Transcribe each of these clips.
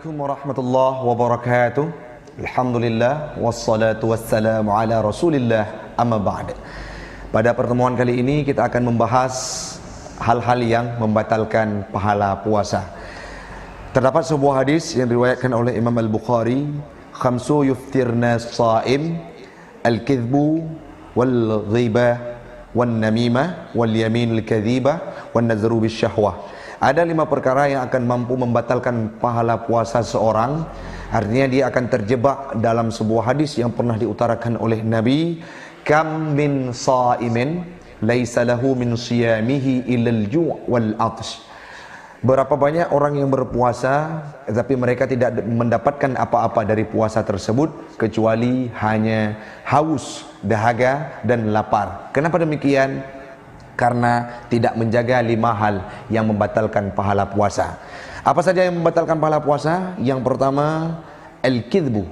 Assalamualaikum warahmatullahi wabarakatuh. Alhamdulillah wassalatu wassalamu ala Rasulillah, amma ba'd. Pada pertemuan kali ini kita akan membahas hal-hal yang membatalkan pahala puasa. Terdapat sebuah hadis yang diriwayatkan oleh Imam Al-Bukhari, khamsu yuftirna as-sha'im, al-kidhbu wal ghibah wan namimah wal yamin al-kadhibah wan nazru bisyahwah. Ada 5 perkara yang akan mampu membatalkan pahala puasa seorang. Artinya dia akan terjebak dalam sebuah hadis yang pernah diutarakan oleh Nabi, kam min sa'imin laisa lahu min siyamihi illal ju' wal 'atsy. Berapa banyak orang yang berpuasa tetapi mereka tidak mendapatkan apa-apa dari puasa tersebut kecuali hanya haus, dahaga dan lapar. Kenapa demikian? Karena tidak menjaga 5 hal yang membatalkan pahala puasa. Apa saja yang membatalkan pahala puasa? Yang pertama, al-kidhbu,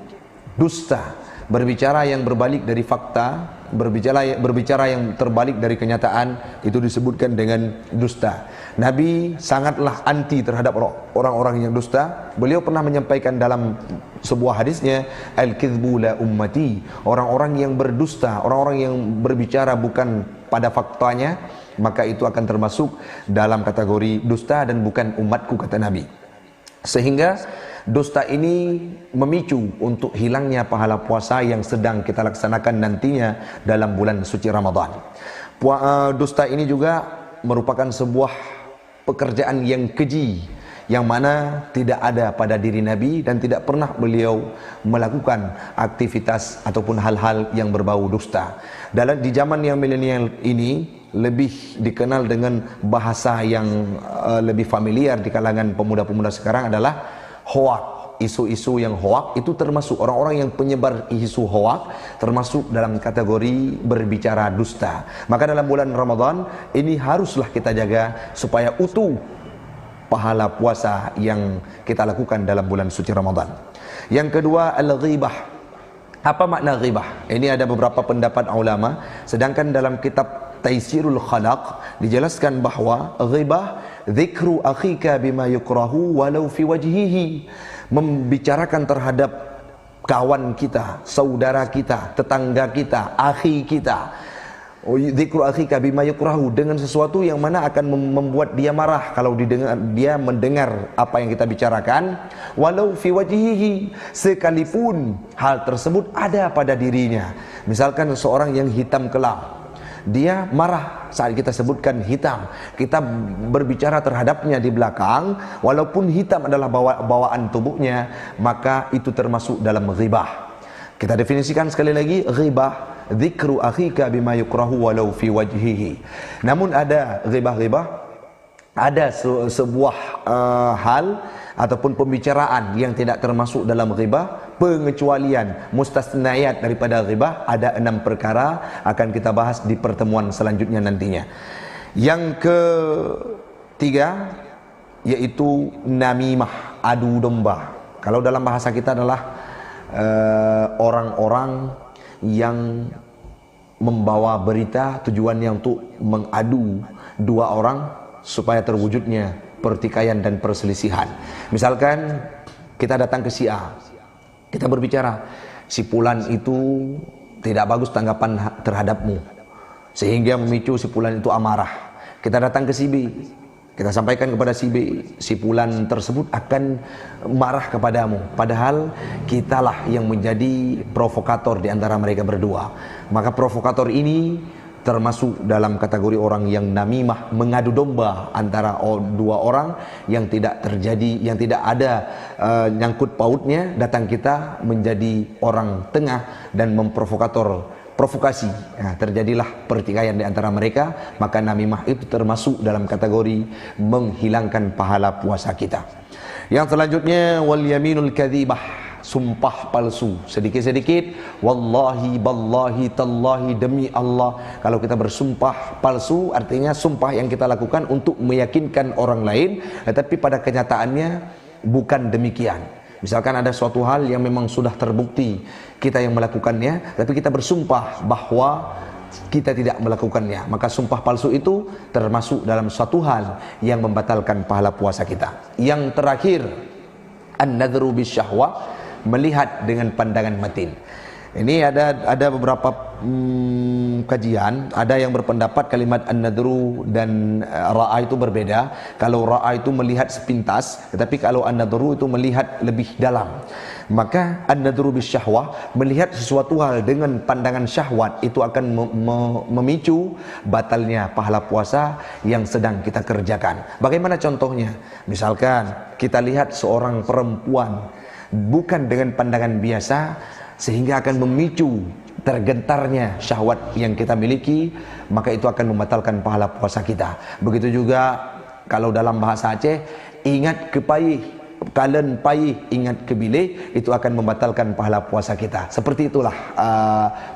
dusta, berbicara yang berbalik dari fakta, berbicara yang terbalik dari kenyataan, itu disebutkan dengan dusta. Nabi sangatlah anti terhadap orang-orang yang dusta. Beliau pernah menyampaikan dalam sebuah hadisnya, al-kidhbu la ummati, orang-orang yang berdusta, orang-orang yang berbicara bukan pada faktanya, maka itu akan termasuk dalam kategori dusta dan bukan umatku, kata Nabi. Sehingga dusta ini memicu untuk hilangnya pahala puasa yang sedang kita laksanakan nantinya dalam bulan suci Ramadan. Dusta ini juga merupakan sebuah pekerjaan yang keji, yang mana tidak ada pada diri Nabi dan tidak pernah beliau melakukan aktivitas ataupun hal-hal yang berbau dusta. Di zaman yang milenial ini lebih dikenal dengan bahasa yang lebih familiar di kalangan pemuda-pemuda sekarang adalah hoak. Isu-isu yang hoak itu termasuk orang-orang yang penyebar isu hoak, termasuk dalam kategori berbicara dusta. Maka dalam bulan Ramadan ini haruslah kita jaga supaya utuh pahala puasa yang kita lakukan dalam bulan suci Ramadan. Yang kedua, al-ghibah. Apa makna ghibah? Ini ada beberapa pendapat ulama, sedangkan dalam kitab Taisirul Khalaq dijelaskan bahwa ghibah dzikru akhika bima yukrahu walau fi wajhihi, membicarakan terhadap kawan kita, saudara kita, tetangga kita, akhi kita. Dzikru akhika bima yukrahu, dengan sesuatu yang mana akan membuat dia marah kalau dia mendengar apa yang kita bicarakan, walau fi wajhihi, sekalipun hal tersebut ada pada dirinya. Misalkan seseorang yang hitam kelam, dia marah saat kita sebutkan hitam, kita berbicara terhadapnya di belakang, walaupun hitam adalah bawaan tubuhnya, maka itu termasuk dalam ghibah. Kita definisikan sekali lagi, ghibah dzikru akhika bima yukrahu walau fi wajhihi. Namun ada ghibah-ghibah, ada sebuah hal ataupun pembicaraan yang tidak termasuk dalam ghibah, pengecualian, mustasnayat daripada ghibah. Ada 6 perkara akan kita bahas di pertemuan selanjutnya nantinya. Yang ketiga yaitu namimah, adu domba. Kalau dalam bahasa kita adalah orang-orang yang membawa berita tujuannya untuk mengadu 2 orang supaya terwujudnya pertikaian dan perselisihan. Misalkan kita datang ke si A, kita berbicara, si Fulan itu tidak bagus tanggapan terhadapmu, sehingga memicu si Fulan itu amarah. Kita datang ke si B, kita sampaikan kepada si B, si Fulan tersebut akan marah kepadamu, padahal kitalah yang menjadi provokator di antara mereka berdua. Maka provokator ini termasuk dalam kategori orang yang namimah, mengadu domba antara 2 orang yang tidak terjadi, yang tidak ada nyangkut pautnya. Datang kita menjadi orang tengah dan provokasi. Nah, terjadilah pertikaian di antara mereka, maka namimah itu termasuk dalam kategori menghilangkan pahala puasa kita. Yang selanjutnya, wal yaminul kadzibah, sumpah palsu. Sedikit-sedikit, wallahi, ballahi, tallahi, demi Allah. Kalau kita bersumpah palsu, artinya sumpah yang kita lakukan untuk meyakinkan orang lain, tetapi pada kenyataannya bukan demikian. Misalkan ada suatu hal yang memang sudah terbukti kita yang melakukannya, tapi kita bersumpah bahwa kita tidak melakukannya, maka sumpah palsu itu termasuk dalam suatu hal yang membatalkan pahala puasa kita. Yang terakhir, an-nadhru bisyahwah, melihat dengan pandangan batin. Ini ada beberapa kajian, ada yang berpendapat kalimat an-nadhru dan ra'a itu berbeda. Kalau ra'a itu melihat sepintas, tetapi kalau an-nadhru itu melihat lebih dalam. Maka an-nadhru bisyahwah, melihat sesuatu hal dengan pandangan syahwat, itu akan memicu batalnya pahala puasa yang sedang kita kerjakan. Bagaimana contohnya? Misalkan kita lihat seorang perempuan bukan dengan pandangan biasa, sehingga akan memicu tergentarnya syahwat yang kita miliki, maka itu akan membatalkan pahala puasa kita. Begitu juga kalau dalam bahasa Aceh, ingat ke payih, kalen payih ingat ke bilih, itu akan membatalkan pahala puasa kita. Seperti itulah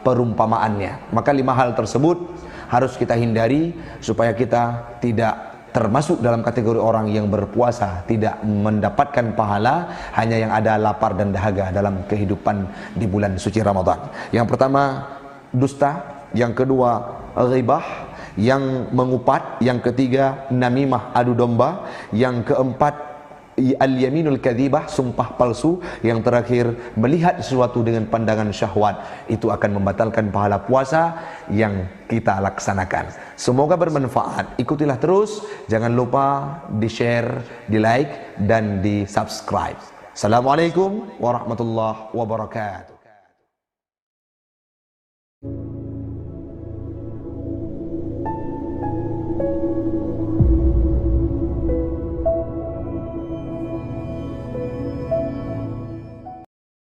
perumpamaannya. Maka 5 hal tersebut harus kita hindari supaya kita tidak termasuk dalam kategori orang yang berpuasa tidak mendapatkan pahala, hanya yang ada lapar dan dahaga dalam kehidupan di bulan suci Ramadan. Yang pertama dusta, yang kedua ghibah, yang mengupat, yang ketiga namimah, adu domba, yang keempat al-yaminul kadzibah, sumpah palsu, yang terakhir melihat sesuatu dengan pandangan syahwat, itu akan membatalkan pahala puasa yang kita laksanakan. Semoga bermanfaat. Ikutilah terus, jangan lupa di-share, di-like dan di-subscribe. Assalamualaikum warahmatullahi wabarakatuh.